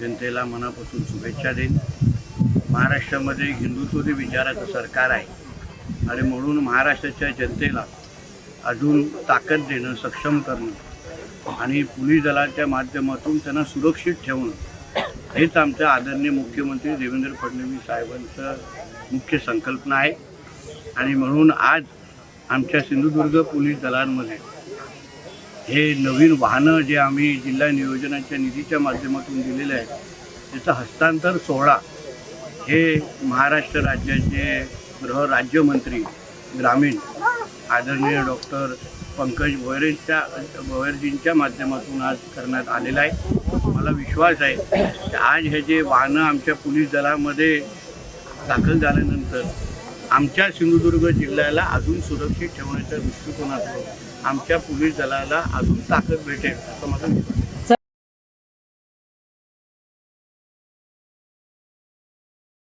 जनतेला मनापासून शुभेच्छा देईन। महाराष्ट्रामध्ये हिंदुत्ववादी विचाराचं सरकार आहे आणि म्हणून महाराष्ट्राच्या जनतेला अजून ताकद देणं, सक्षम करणं आणि पोलीस दलाच्या माध्यमातून त्यांना सुरक्षित ठेवणं हेच आमच्या आदरणीय मुख्यमंत्री देवेंद्र फडणवीस साहेबांचं मुख्य संकल्पना आहे। आणि म्हणून आज आमच्या सिंधुदुर्ग पोलीस दलांमध्ये हे नवीन वाहनं जे आम्ही जिल्हा नियोजनाच्या निधीच्या माध्यमातून दिलेले आहेत त्याचं हस्तांतर सोहळा हे महाराष्ट्र राज्याचे गृहराज्यमंत्री ग्रामीण आदरणीय डॉक्टर पंकज भोयरजींच्या माध्यमातून आज करण्यात आलेला आहे। मला विश्वास आहे की आज हे जे वाहनं आमच्या पोलीस दलामध्ये दाखल झाल्यानंतर आमच्या सिंधुदुर्ग जिल्ह्याला अजून सुरक्षित ठेवण्याच्या दृष्टिकोनातून आमच्या पोलीस दलाला अजून ताकद भेटेल असं माझा विश्वास आहे।